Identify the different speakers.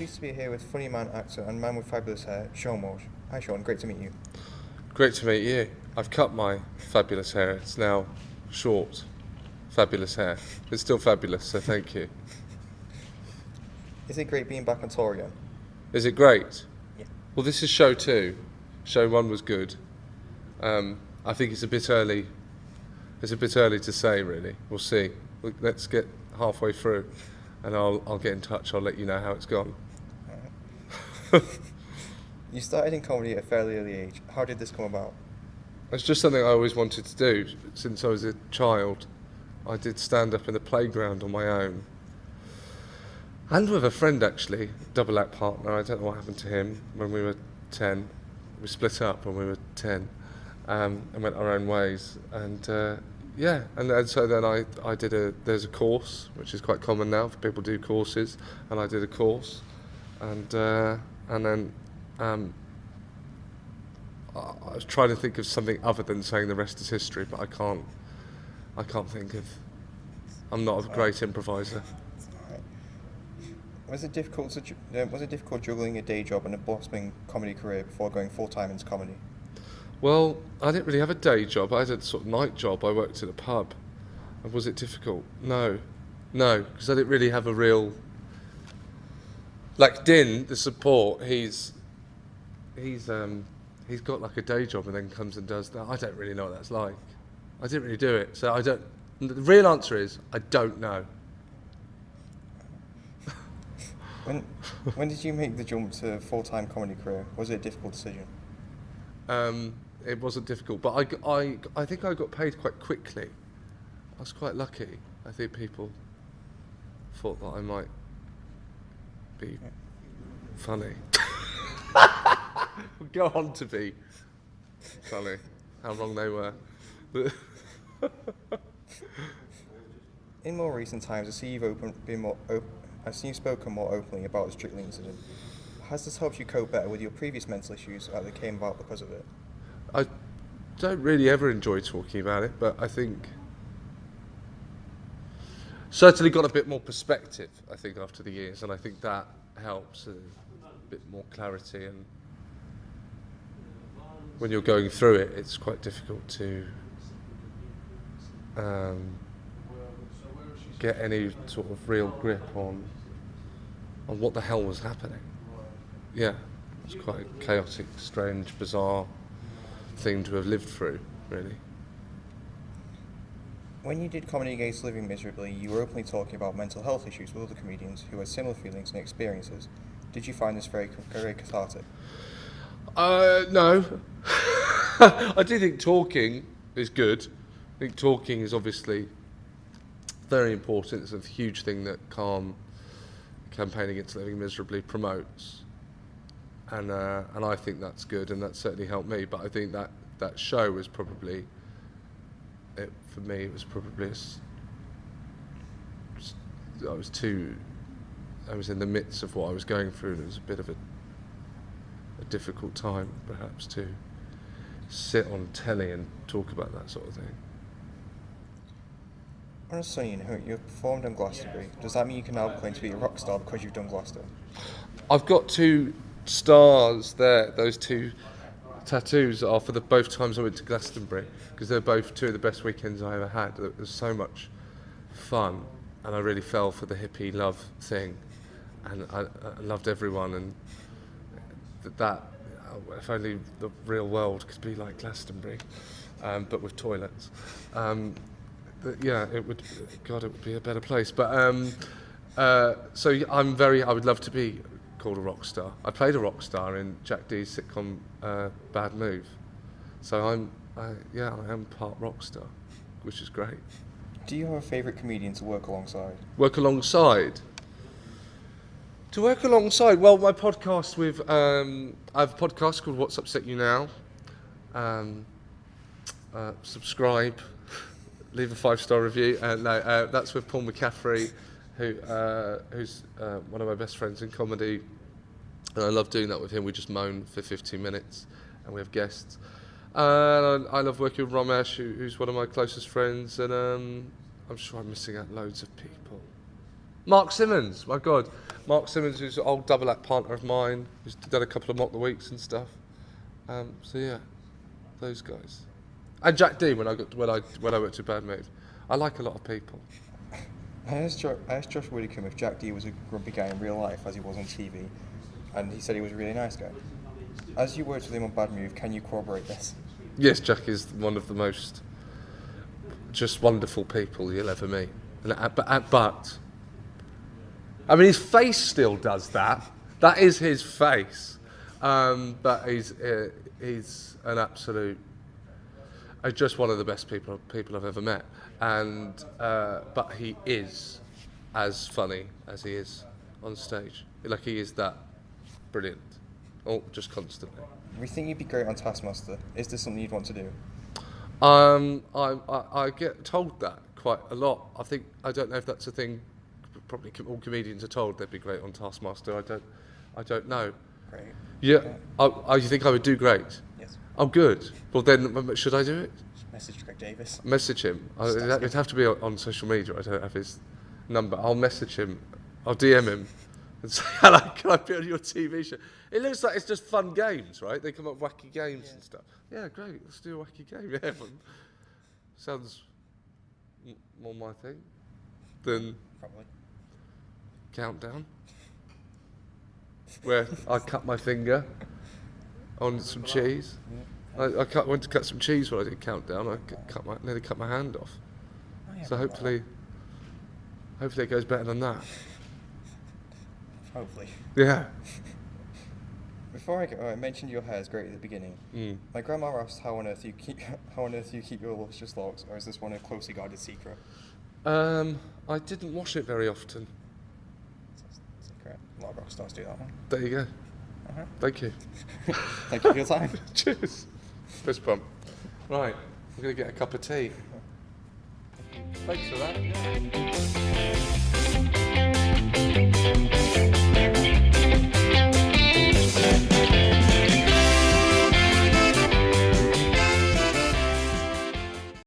Speaker 1: pleased to be here with funny man, actor, and man with fabulous hair, Seann Walsh. Hi Seann, great to meet you.
Speaker 2: Great to meet you. I've cut my fabulous hair. It's now short, fabulous hair. It's still fabulous, so thank you.
Speaker 1: Is it great being back on tour again?
Speaker 2: Is it great?
Speaker 1: Yeah.
Speaker 2: Well, this is show 2. Show 1 was good. I think it's a bit early. It's a bit early to say, really. We'll see. Let's get halfway through, and I'll get in touch. I'll let you know how it's gone.
Speaker 1: You started in comedy at a fairly early age. How did this come about?
Speaker 2: It's just something I always wanted to do since I was a child. I did stand up in the playground on my own. And with a friend, actually, double act partner. I don't know what happened to him when we were 10. We split up when we were 10 and went our own ways. And and so then I did there's a course, which is quite common now for people to do courses. And I did a course. And then I was trying to think of something other than saying the rest is history, but I can't think of. I'm not a great improviser.
Speaker 1: Was it difficult juggling a day job and a blossoming comedy career before going full time into comedy?
Speaker 2: Well, I didn't really have a day job. I had a sort of night job. I worked at a pub. And was it difficult? No, because I didn't really have a real. Like Din, the support, he's got like a day job and then comes and does that. I don't really know what that's like. I didn't really do it, so I don't. The real answer is I don't know.
Speaker 1: When did you make the jump to full-time comedy career? Was it a difficult decision?
Speaker 2: It wasn't difficult, but I think I got paid quite quickly. I was quite lucky. I think people thought that I might be funny. Go on to be funny. How wrong they were.
Speaker 1: In more recent times, I see you've spoken more openly about the Strictly incident. Has this helped you cope better with your previous mental issues that came about because of it?
Speaker 2: I don't really ever enjoy talking about it, but I think certainly got a bit more perspective, I think, after the years, and I think that helps, a bit more clarity. And when you're going through it, it's quite difficult to get any sort of real grip on what the hell was happening. Yeah, it's quite a chaotic, strange, bizarre thing to have lived through, really.
Speaker 1: When you did Comedy Against Living Miserably, you were openly talking about mental health issues with other comedians who had similar feelings and experiences. Did you find this very cathartic?
Speaker 2: No. I do think talking is good. I think talking is obviously very important. It's a huge thing that Calm, Campaign Against Living Miserably, promotes. And I think that's good, and that certainly helped me. But I think that show was probably, for me, it was probably, I was in the midst of what I was going through, and it was a bit of a difficult time, perhaps, to sit on telly and talk about that sort of thing.
Speaker 1: On a sunny note, you performed on Glastonbury. Does that mean you can now claim to be a rock star because you've done Glastonbury?
Speaker 2: I've got 2 stars there. Those 2 tattoos are for both times I went to Glastonbury, because they're both 2 of the best weekends I ever had. It was so much fun, and I really fell for the hippie love thing, and I loved everyone, and that if only the real world could be like Glastonbury, but with toilets. It would be a better place. But so I would love to be called a rock star. I played a rock star in Jack Dee's sitcom Bad Move, so I am part rock star, which is great.
Speaker 1: Do you have a favourite comedian to work alongside?
Speaker 2: Work alongside? To work alongside? Well, my podcast with I have a podcast called What's Upset You Now. Subscribe, leave a 5-star review. That's with Paul McCaffrey, who's one of my best friends in comedy. And I love doing that with him. We just moan for 15 minutes, and we have guests. And I love working with Ramesh, who's one of my closest friends. And I'm sure I'm missing out loads of people. Mark Simmons, my God. Mark Simmons, who's an old double act partner of mine, who's done a couple of Mock the Weeks and stuff. So yeah, those guys. And Jack Dean when I went to Bad Mood. I like a lot of people.
Speaker 1: I asked Josh Widdicombe if Jack D was a grumpy guy in real life as he was on TV, and he said he was a really nice guy. As you worked with him on Bad Move, can you corroborate this?
Speaker 2: Yes, Jack is one of the most just wonderful people you'll ever meet. But I mean, his face still does that. That is his face. But he's an absolute, just one of the best people I've ever met. And but he is as funny as he is on stage. Like, he is that brilliant. Oh, just constantly.
Speaker 1: We think you'd be great on Taskmaster. Is this something you'd want to do?
Speaker 2: I get told that quite a lot. I don't know if that's a thing. Probably all comedians are told they'd be great on Taskmaster. I don't know.
Speaker 1: Great.
Speaker 2: Yeah. You think I would do great?
Speaker 1: Yes.
Speaker 2: Oh, good. Well, then should I do it?
Speaker 1: Message Greg Davis.
Speaker 2: Message him. It'd have to be on social media. I don't have his number. I'll message him. I'll DM him and say, hello, can I be on your TV show? It looks like it's just fun games, right? They come up with wacky games and stuff. Yeah, great. Let's do a wacky game. Yeah, sounds more my thing than
Speaker 1: Probably.
Speaker 2: Countdown, where I cut my finger on some cheese. I went to cut some cheese when I did Countdown. I nearly cut my hand off. So hopefully it goes better than that.
Speaker 1: Hopefully.
Speaker 2: Yeah.
Speaker 1: Before I go, I mentioned your hair is great at the beginning. My grandma asked how on earth you keep your luscious locks, or is this one a closely guarded secret?
Speaker 2: I didn't wash it very often.
Speaker 1: Secret. A lot of rock stars do that one.
Speaker 2: There you go. Thank you.
Speaker 1: Thank you for your time.
Speaker 2: Cheers. Fist bump. Right, I'm going to get a cup of tea. Thanks for that.